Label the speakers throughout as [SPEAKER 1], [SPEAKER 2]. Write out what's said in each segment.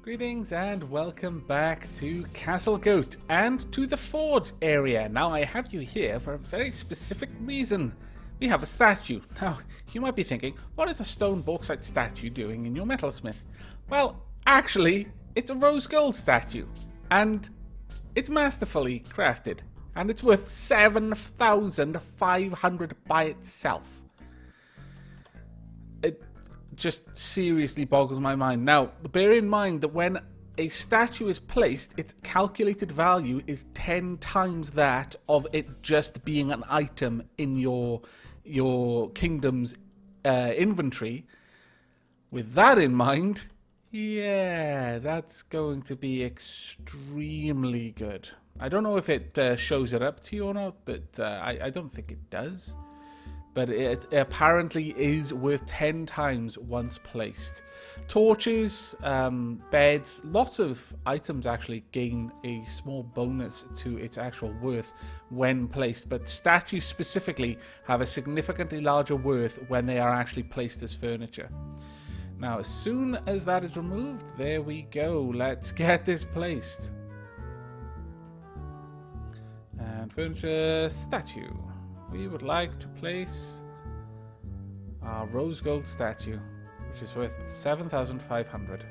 [SPEAKER 1] Greetings and welcome back to Castlegoat and to the Ford area. Now I have you here for a very specific reason. We have a statue. Now you might be thinking, what is a stone bauxite statue doing in your metalsmith? Well, actually it's a rose gold statue and it's masterfully crafted and it's worth 7,500 by itself. It just seriously boggles my mind. Now, bear in mind that when a statue is placed, its calculated value is 10 times that of it just being an item in your kingdom's inventory. With that in mind, yeah, that's going to be extremely good. I don't know if it shows it up to you or not, but I don't think it does. But it apparently is worth 10 times once placed. Torches, beds, lots of items actually gain a small bonus to its actual worth when placed. But statues specifically have a significantly larger worth when they are actually placed as furniture. Now, as soon as that is removed, there we go. Let's get this placed. And furniture, statue. We would like to place our rose gold statue, which is worth 7,500.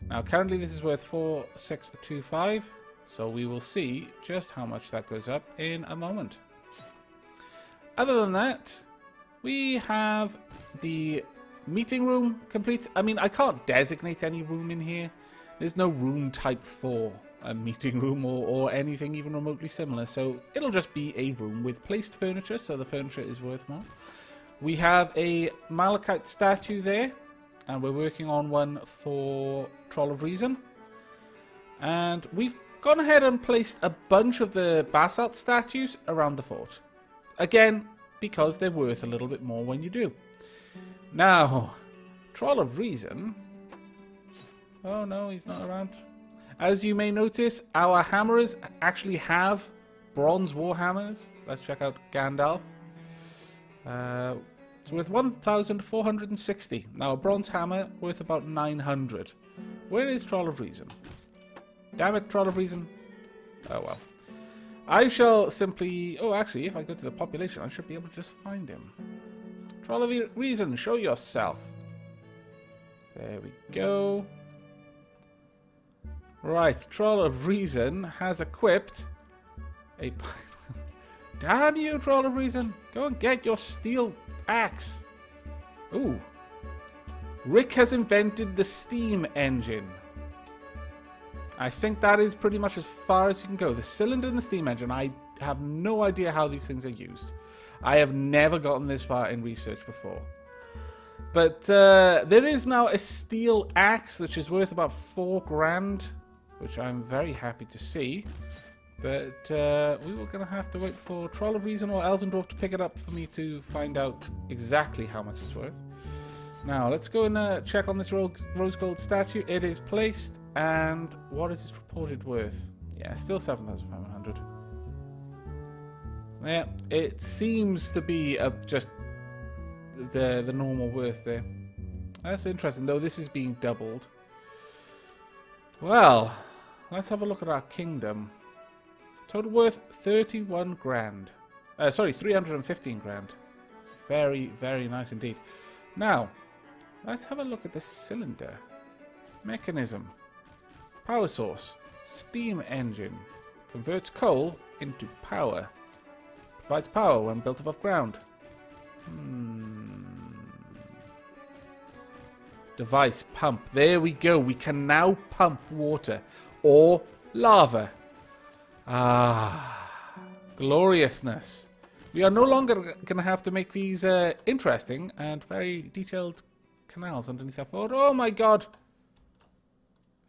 [SPEAKER 1] Now, currently this is worth 4,625, so we will see just how much that goes up in a moment. Other than that, we have the meeting room complete. I mean, I can't designate any room in here. There's no room type for a meeting room or anything even remotely similar, so it'll just be a room with placed furniture, so the furniture is worth more. We have a malachite statue there, and we're working on one for Troll of Reason, and we've gone ahead and placed a bunch of the basalt statues around the fort, again because they're worth a little bit more when you do. Now, Troll of Reason, oh no, he's not around. As you may notice, our hammerers actually have bronze war hammers. Let's check out Gandalf. It's worth 1,460. Now, a bronze hammer worth about 900. Where is Troll of Reason? Damn it, Troll of Reason. Oh well. I shall simply... Oh, actually, if I go to the population, I should be able to just find him. Troll of Reason, show yourself. There we go. Right, Troll of Reason has equipped a... Damn you, Troll of Reason! Go and get your steel axe! Ooh. Rick has invented the steam engine. I think that is pretty much as far as you can go. The cylinder and the steam engine, I have no idea how these things are used. I have never gotten this far in research before. But there is now a steel axe, which is worth about 4 grand. Which I'm very happy to see. But we were going to have to wait for Troll of Reason or Elsendorf to pick it up for me to find out exactly how much it's worth. Now, let's go and check on this rose gold statue. It is placed, and what is its reported worth? Yeah, still 7,500. Yeah, it seems to be just the normal worth there. That's interesting, though this is being doubled. Well... Let's have a look at our kingdom. Total worth 31 grand. Sorry, 315 grand. Very, very nice indeed. Now, let's have a look at the cylinder. Mechanism. Power source. Steam engine. Converts coal into power. Provides power when built above ground. Device. Pump. There we go. We can now pump water. Or lava. Ah, gloriousness. We are no longer going to have to make these interesting and very detailed canals underneath our fort. Oh my god.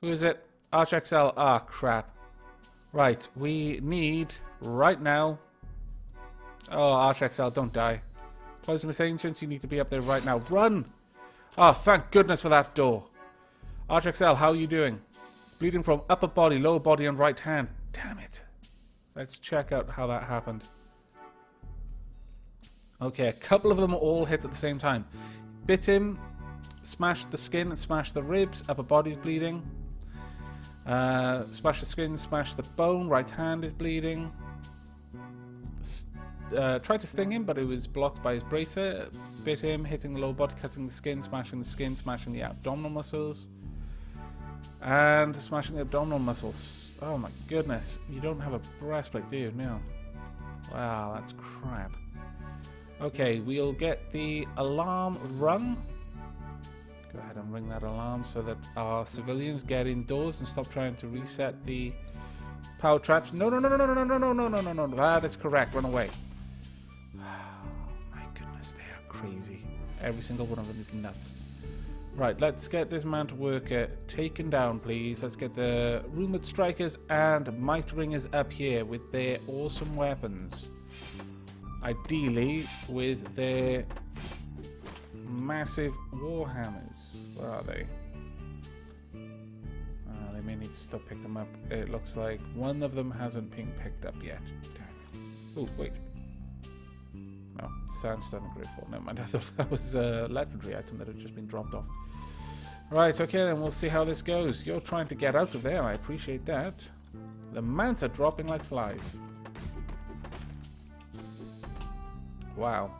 [SPEAKER 1] Who is it? ArchXL. Ah, crap. Right, we need right now... Oh, ArchXL, don't die. Poisonous Ancients, you need to be up there right now. Run! Oh, thank goodness for that door. ArchXL, how are you doing? Bleeding from upper body, lower body, and right hand. Damn it. Let's check out how that happened. Okay, a couple of them all hit at the same time. Bit him, smashed the skin, smashed the ribs, upper body's bleeding. Smash the skin, smash the bone. Right hand is bleeding. Tried to sting him, but it was blocked by his bracer. Bit him, hitting the lower body, cutting the skin, smashing the abdominal muscles. And smashing the abdominal muscles. Oh my goodness. You don't have a breastplate, do you? No. Wow, that's crap. Okay, we'll get the alarm rung. Go ahead and ring that alarm so that our civilians get indoors and stop trying to reset the power traps. No, no, no, no, no, no, no, no, no, no, no, no. That is correct. Run away. My goodness, they are crazy. Every single one of them is nuts. Right, let's get this mant worker taken down, please. Let's get the rumored strikers and might ringers up here with their awesome weapons. Ideally, with their massive warhammers. Where are they? They may need to still pick them up. It looks like one of them hasn't been picked up yet. Oh, wait. No, sandstone and great fall. Never mind. I thought that was a legendary item that had just been dropped off. Right, okay, then we'll see how this goes. You're trying to get out of there. I appreciate that. The mants are dropping like flies. Wow.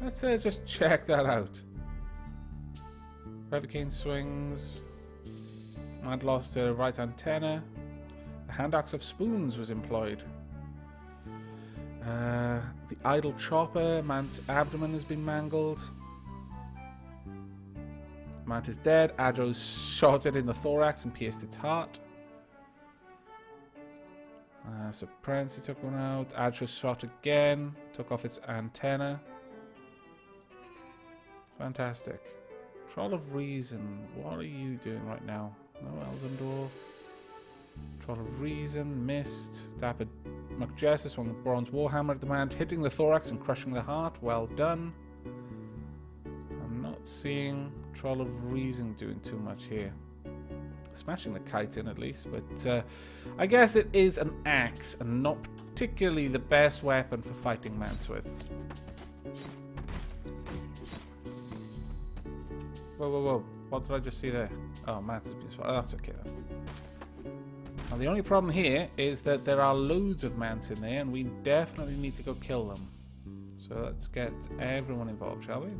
[SPEAKER 1] Let's just check that out. Revocaine swings. Mant lost her right antenna. The hand axe of spoons was employed. The idle chopper. Mant's abdomen has been mangled. Mant is dead. Adro's shot it in the thorax and pierced its heart. So Prancy took one out. Adro shot again. Took off its antenna. Fantastic. Troll of Reason. What are you doing right now? No Elzendorf. Troll of Reason. Missed. Dapper McJester swung the bronze warhammer at the man, hitting the thorax and crushing the heart. Well done. I'm not seeing Troll of Reason doing too much here. Smashing the kite in at least, but I guess it is an axe and not particularly the best weapon for fighting mants with. Whoa, whoa, whoa. What did I just see there? Oh, mants is beautiful. Oh, that's okay then. Now, the only problem here is that there are loads of mants in there and we definitely need to go kill them. So let's get everyone involved, shall we?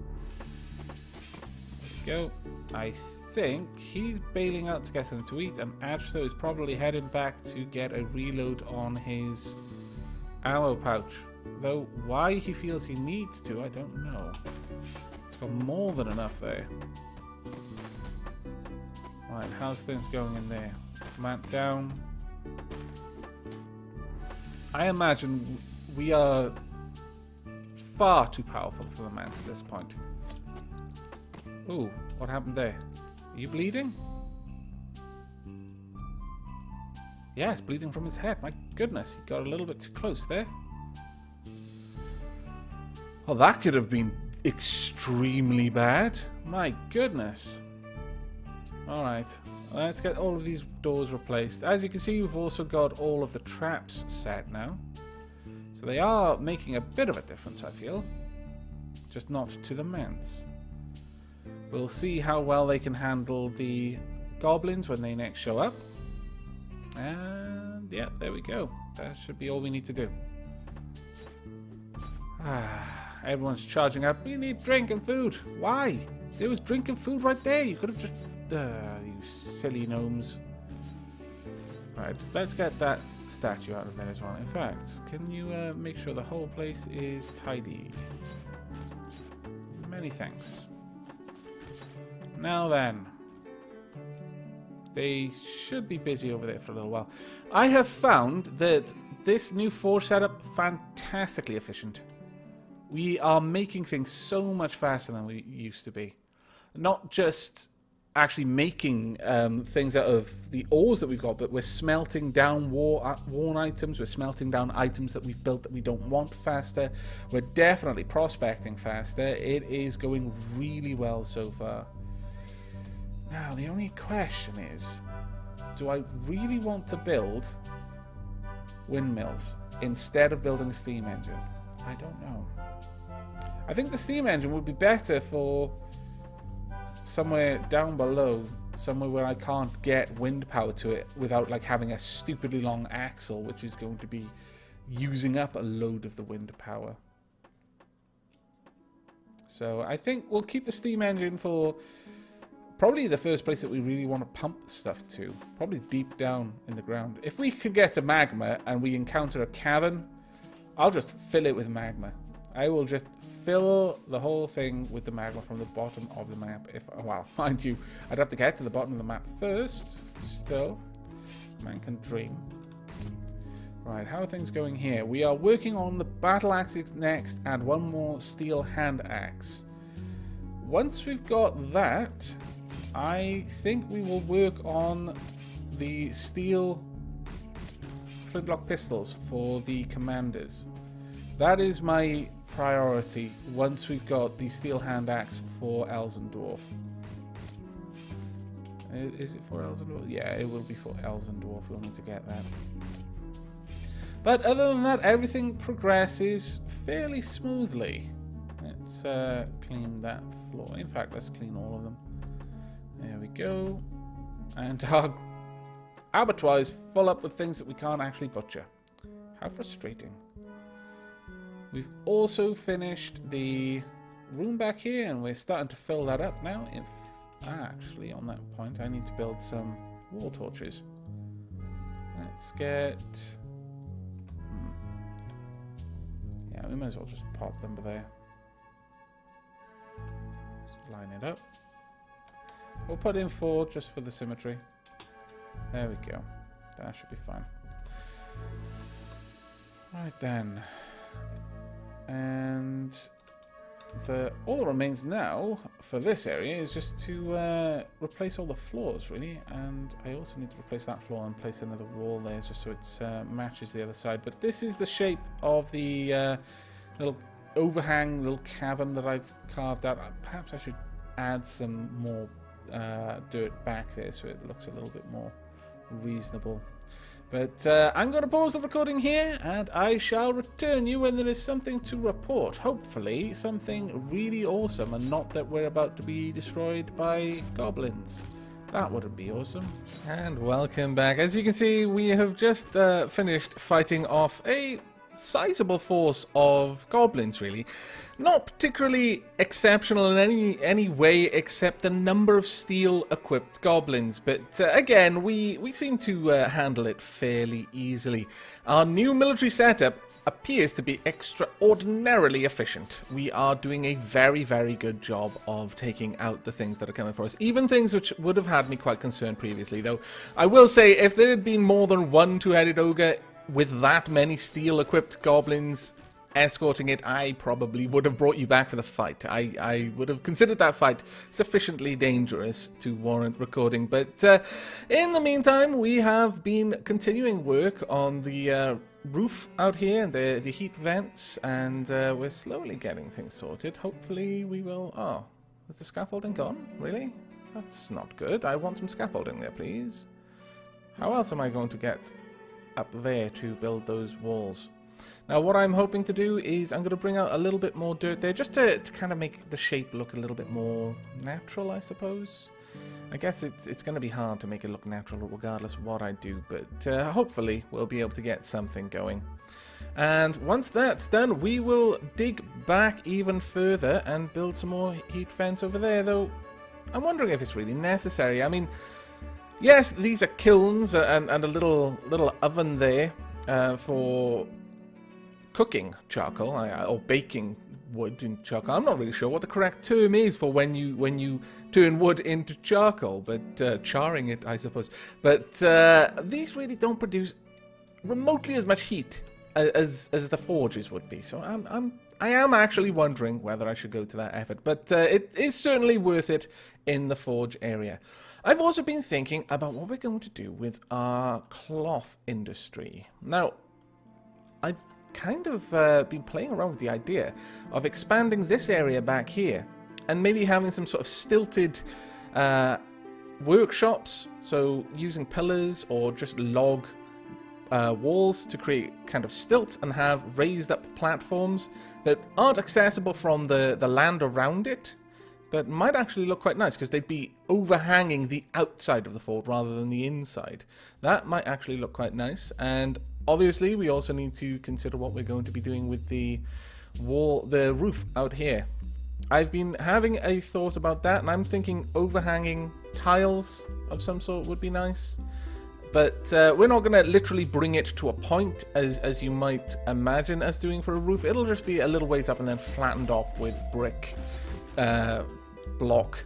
[SPEAKER 1] There we go. I think he's bailing out to get something to eat, and Ashto is probably heading back to get a reload on his ammo pouch. Though why he feels he needs to, I don't know. He's got more than enough there. Right, how's things going in there? Mant down. I imagine we are far too powerful for the mants at this point. Ooh, what happened there? Are you bleeding? Yeah, it's bleeding from his head. My goodness, he got a little bit too close there. Well, that could have been extremely bad. My goodness. Alright, let's get all of these doors replaced. As you can see, we've also got all of the traps set now. So they are making a bit of a difference, I feel. Just not to the mants. We'll see how well they can handle the goblins when they next show up. And yeah, there we go. That should be all we need to do. Everyone's charging up. We need drink and food. Why? There was drink and food right there. You could have just... you silly gnomes. Right, let's get that statue out of there as well. In fact, can you make sure the whole place is tidy? Many thanks. Now then, they should be busy over there for a little while. I have found that this new forge setup fantastically efficient. We are making things so much faster than we used to be. Not just actually making things out of the ores that we've got, but we're smelting down worn items. We're smelting down items that we've built that we don't want faster. We're definitely prospecting faster. It is going really well so far. Now, the only question is, do I really want to build windmills instead of building a steam engine? I don't know. I think the steam engine would be better for somewhere down below somewhere where I can't get wind power to it without like having a stupidly long axle, which is going to be using up a load of the wind power. So I think we'll keep the steam engine for probably the first place that we really want to pump stuff to. Probably deep down in the ground. If we could get to magma and we encounter a cavern, I'll just fill it with magma. I will just fill the whole thing with the magma from the bottom of the map. If, well, mind you, I'd have to get to the bottom of the map first. Still, man can dream. Right, how are things going here? We are working on the battle axes next and one more steel hand axe. Once we've got that, I think we will work on the steel flintlock pistols for the commanders. That is my priority once we've got the steel hand axe for Elves and Dwarf. Is it for Elves and Dwarf? Yeah, it will be for Elves and Dwarf. We'll need to get that. But other than that, everything progresses fairly smoothly. Let's clean that floor. In fact, let's clean all of them. There we go. And our abattoir is full up with things that we can't actually butcher. How frustrating. We've also finished the room back here, and we're starting to fill that up now. Actually, on that point, I need to build some wall torches. Let's get... Yeah, we might as well just pop them there. Just line it up. We'll put in 4 just for the symmetry. There we go. That should be fine. Right then. And all that remains now for this area is just to replace all the floors, really. And I also need to replace that floor and place another wall there just so it matches the other side. But this is the shape of the little overhang, little cavern that I've carved out. Perhaps I should add some more dirt back there so it looks a little bit more reasonable. But I'm going to pause the recording here, and I shall return you when there is something to report. Hopefully something really awesome, and not that we're about to be destroyed by goblins. That wouldn't be awesome. And welcome back. As you can see, we have just finished fighting off a sizable force of goblins, really. Not particularly exceptional in any way except the number of steel-equipped goblins, but again, we seem to handle it fairly easily. Our new military setup appears to be extraordinarily efficient. We are doing a very, very good job of taking out the things that are coming for us, even things which would have had me quite concerned previously, though I will say if there had been more than one two-headed ogre with that many steel-equipped goblins escorting it, I probably would have brought you back for the fight. I would have considered that fight sufficiently dangerous to warrant recording. But in the meantime, we have been continuing work on the roof out here and the heat vents, and we're slowly getting things sorted. Hopefully we will... Oh, is the scaffolding gone? Really? That's not good. I want some scaffolding there, please. How else am I going to get up there to build those walls? Now what I'm hoping to do is I'm going to bring out a little bit more dirt there just to kind of make the shape look a little bit more natural, I suppose. I guess it's going to be hard to make it look natural regardless of what I do, but hopefully we'll be able to get something going. And once that's done, we will dig back even further and build some more heat vents over there, though I'm wondering if it's really necessary. I mean, yes, these are kilns and a little oven there for cooking charcoal or baking wood in charcoal. I'm not really sure what the correct term is for when you turn wood into charcoal, but charring it, I suppose. But these really don't produce remotely as much heat as the forges would be. So I am actually wondering whether I should go to that effort. But it is certainly worth it in the forge area. I've also been thinking about what we're going to do with our cloth industry. Now, I've kind of been playing around with the idea of expanding this area back here and maybe having some sort of stilted workshops, so using pillars or just log walls to create kind of stilts and have raised up platforms that aren't accessible from the land around it, that might actually look quite nice because they'd be overhanging the outside of the fort rather than the inside. That might actually look quite nice. And obviously, we also need to consider what we're going to be doing with the wall, the roof out here. I've been having a thought about that, and I'm thinking overhanging tiles of some sort would be nice. But we're not going to literally bring it to a point, as you might imagine us doing for a roof. It'll just be a little ways up and then flattened off with brick block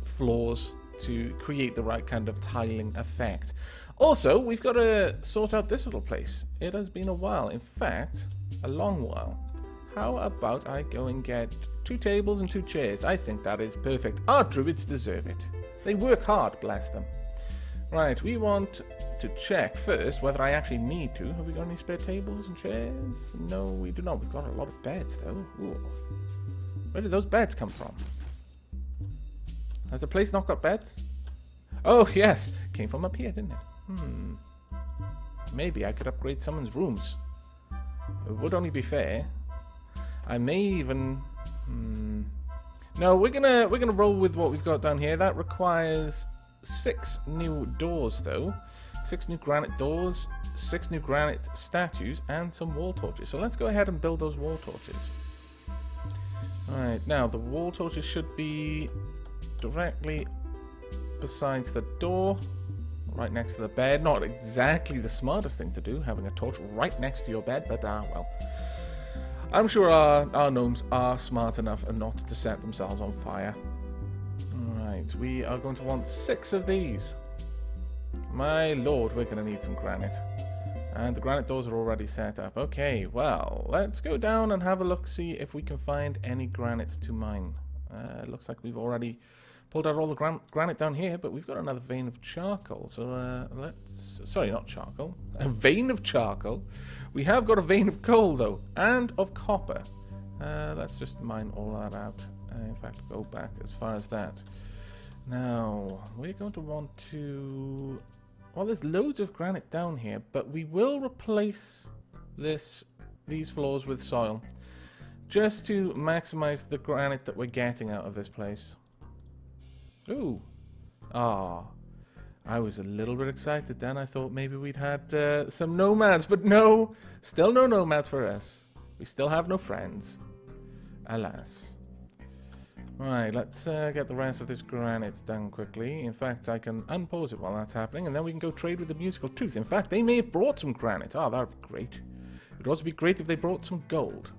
[SPEAKER 1] floors to create the right kind of tiling effect. Also, we've got to sort out this little place. It has been a while. In fact, a long while. How about I go and get 2 tables and 2 chairs? I think that is perfect. Our druids deserve it. They work hard, bless them. Right, we want to check first whether I actually need to. Have we got any spare tables and chairs? No, we do not. We've got a lot of beds, though. Ooh. Where did those beds come from? Has the place not got beds? Oh, yes. Came from up here, didn't it? Maybe I could upgrade someone's rooms. It would only be fair. I may even... No, we're gonna roll with what we've got down here. That requires 6 new doors, though. 6 new granite doors, 6 new granite statues, and some wall torches. So let's go ahead and build those wall torches. Alright, now the wall torches should be directly besides the door, right next to the bed. Not exactly the smartest thing to do, having a torch right next to your bed, but well. I'm sure our gnomes are smart enough not to set themselves on fire. Alright, we are going to want 6 of these. My lord, we're going to need some granite. And the granite doors are already set up. Okay, well, let's go down and have a look, see if we can find any granite to mine. It looks like we've already pulled out all the granite down here, but we've got another vein of charcoal. So let's... Sorry, not charcoal. A vein of charcoal. We have got a vein of coal, though, and of copper. Let's just mine all that out. In fact, go back as far as that. Now, we're going to want to... Well, there's loads of granite down here, but we will replace these floors with soil. Just to maximize the granite that we're getting out of this place. Ooh. Ah. I was a little bit excited then. I thought maybe we'd had some nomads, but no. Still no nomads for us. We still have no friends. Alas. Right, let's get the rest of this granite done quickly. In fact, I can unpause it while that's happening, and then we can go trade with the musical tooth. In fact, they may have brought some granite. Oh, that would be great. It would also be great if they brought some gold.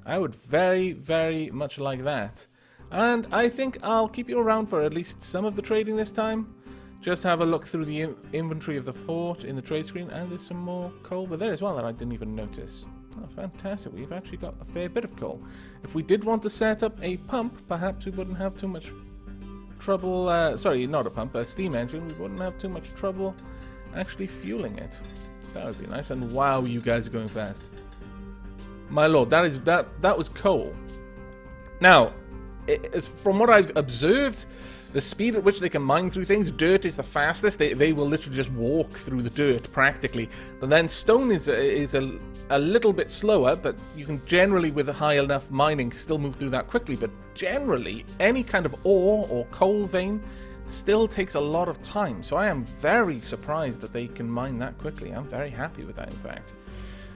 [SPEAKER 1] I would very, very much like that. And I think I'll keep you around for at least some of the trading this time. Just have a look through the inventory of the fort in the trade screen, and there's some more coal there as well that I didn't even notice. Oh, fantastic. We've actually got a fair bit of coal. If we did want to set up a pump, perhaps we wouldn't have too much trouble... sorry, not a pump, a steam engine. We wouldn't have too much trouble actually fueling it. That would be nice. And wow, you guys are going fast. My lord, that was coal. Now, from what I've observed, the speed at which they can mine through things, dirt is the fastest. They will literally just walk through the dirt, practically. But then stone is a little bit slower, but you can generally, with a high enough mining, still move through that quickly. But generally, any kind of ore or coal vein still takes a lot of time. So I am very surprised that they can mine that quickly. I'm very happy with that, in fact.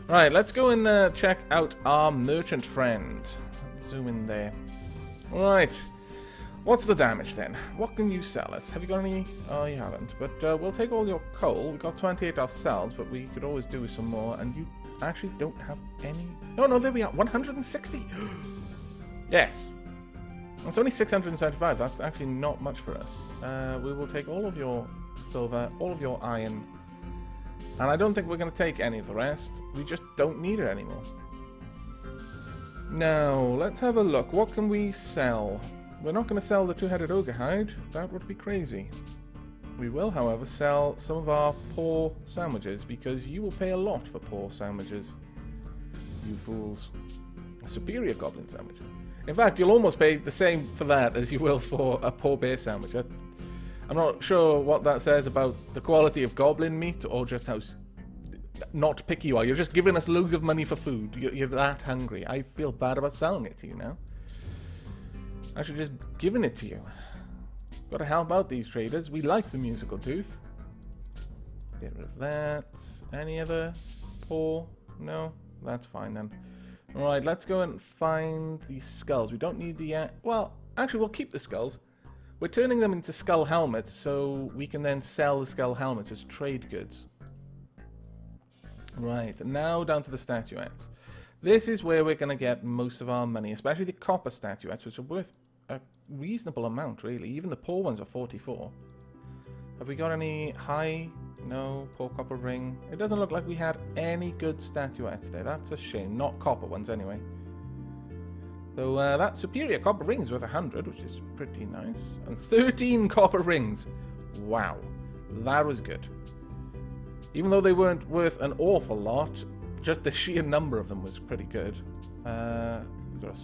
[SPEAKER 1] Right, let's go and check out our merchant friend. Zoom in there. Alright. What's the damage then? What can you sell us? Have you got any? Oh, you haven't. But we'll take all your coal. We've got 28 ourselves, but we could always do with some more. And you actually don't have any... Oh, no, there we are. 160! Yes. It's only 675. That's actually not much for us. We will take all of your silver, all of your iron. And I don't think we're going to take any of the rest. We just don't need it anymore. Now, let's have a look. What can we sell? We're not going to sell the 2-headed ogre hide. That would be crazy. We will, however, sell some of our poor sandwiches, because you will pay a lot for poor sandwiches. You fools. A superior goblin sandwich. In fact, you'll almost pay the same for that as you will for a poor bear sandwich. I'm not sure what that says about the quality of goblin meat, or just how not picky you are. You're just giving us loads of money for food. You're that hungry. I feel bad about selling it to you now. Actually just giving it to you. Got to help out these traders. We like the musical tooth. Get rid of that. Any other poor? No? That's fine then. Alright, let's go and find the skulls. We don't need the... well, actually, we'll keep the skulls. We're turning them into skull helmets, so we can then sell the skull helmets as trade goods. Right, now down to the statuettes. This is where we're going to get most of our money, especially the copper statuettes, which are worth a reasonable amount, really. Even the poor ones are 44. Have we got any high? No, poor copper ring. It doesn't look like we had any good statuettes there. That's a shame. Not copper ones, anyway. Though that superior copper ring is worth 100, which is pretty nice. And 13 copper rings. Wow. That was good. Even though they weren't worth an awful lot, just the sheer number of them was pretty good. We've got a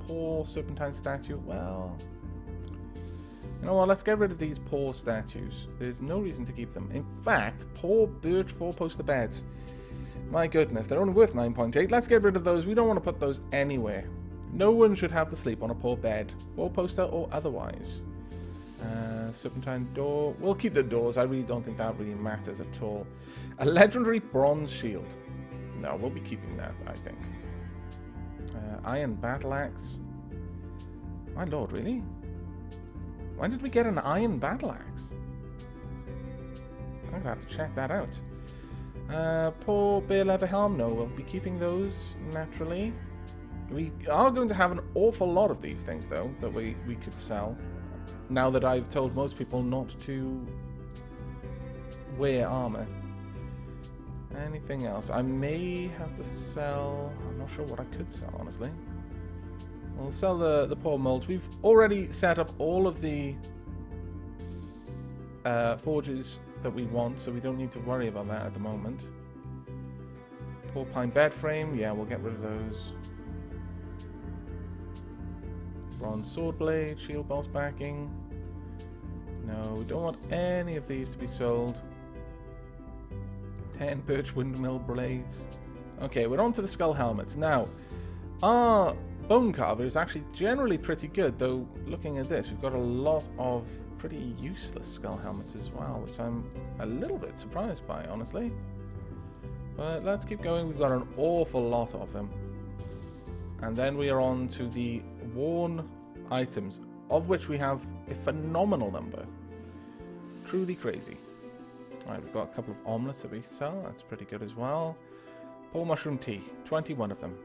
[SPEAKER 1] poor serpentine statue. Well, you know what? Let's get rid of these poor statues. There's no reason to keep them. In fact, poor birch four-poster beds. My goodness, they're only worth 9.8. Let's get rid of those. We don't want to put those anywhere. No one should have to sleep on a poor bed, four-poster or otherwise. Serpentine door. We'll keep the doors. I really don't think that really matters at all. A legendary bronze shield. No, we'll be keeping that, I think. Iron battle axe. My lord, really? When did we get an iron battle axe? I'm going to have to check that out. Poor bear leather helm. No, we'll be keeping those, naturally. We are going to have an awful lot of these things, though, that we could sell. Now that I've told most people not to wear armor. Anything else? I may have to sell... I'm not sure what I could sell, honestly. We'll sell the poor molds. We've already set up all of the forges that we want, so we don't need to worry about that at the moment. Poor pine bed frame. Yeah, we'll get rid of those. Bronze sword blade, shield boss backing. No, we don't want any of these to be sold. 10 birch windmill blades. Okay, we're on to the skull helmets. Now, our bone carver is actually generally pretty good, though looking at this, we've got a lot of pretty useless skull helmets as well, which I'm a little bit surprised by, honestly. But let's keep going. We've got an awful lot of them. And then we are on to the worn items, of which we have a phenomenal number. Truly crazy. Alright, we've got a couple of omelets that we sell. That's pretty good as well. Poor mushroom tea. 21 of them.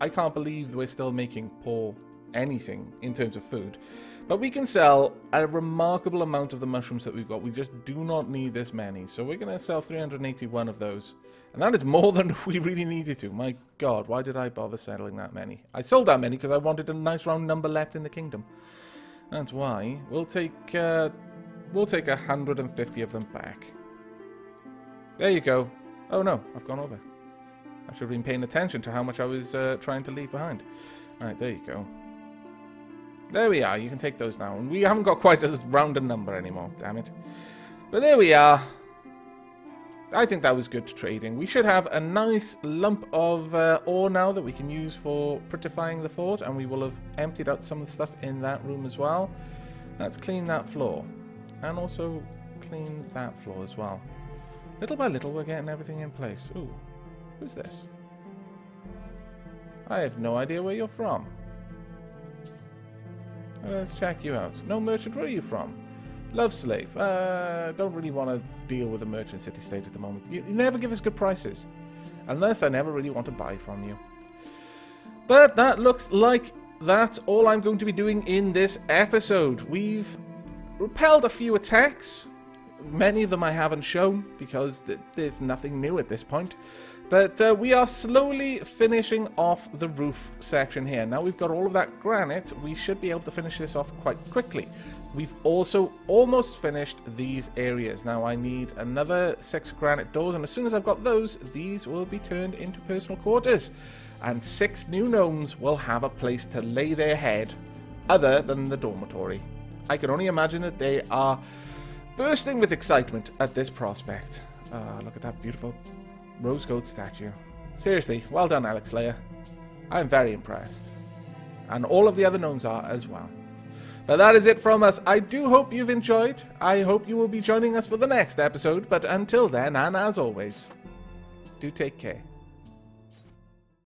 [SPEAKER 1] I can't believe we're still making poor anything in terms of food. But we can sell a remarkable amount of the mushrooms that we've got. We just do not need this many. So we're going to sell 381 of those. And that is more than we really needed to. My God, why did I bother selling that many? I sold that many because I wanted a nice round number left in the kingdom. That's why. We'll take 150 of them back. There you go. Oh no, I've gone over. I should have been paying attention to how much I was trying to leave behind. Alright, there you go. There we are. You can take those now. And we haven't got quite as round a number anymore. Damn it. But there we are. I think that was good trading. We should have a nice lump of ore now that we can use for prettifying the fort. And we will have emptied out some of the stuff in that room as well. Let's clean that floor. And also clean that floor as well. Little by little, we're getting everything in place. Ooh. Who's this? I have no idea where you're from. Let's check you out. No merchant, where are you from? Love slave. Don't really want to deal with a merchant city-state at the moment. You never give us good prices. Unless I never really want to buy from you. But that looks like that's all I'm going to be doing in this episode. We've repelled a few attacks. Many of them I haven't shown because there's nothing new at this point. But we are slowly finishing off the roof section here. Now we've got all of that granite, we should be able to finish this off quite quickly. We've also almost finished these areas. Now I need another 6 granite doors, and as soon as I've got those, these will be turned into personal quarters. And 6 new gnomes will have a place to lay their head other than the dormitory. I can only imagine that they are bursting with excitement at this prospect. Look at that beautiful rose goat statue. Seriously, well done, Alex Slayer. I am very impressed. And all of the other gnomes are as well. But that is it from us. I do hope you've enjoyed. I hope you will be joining us for the next episode. But until then, and as always, do take care.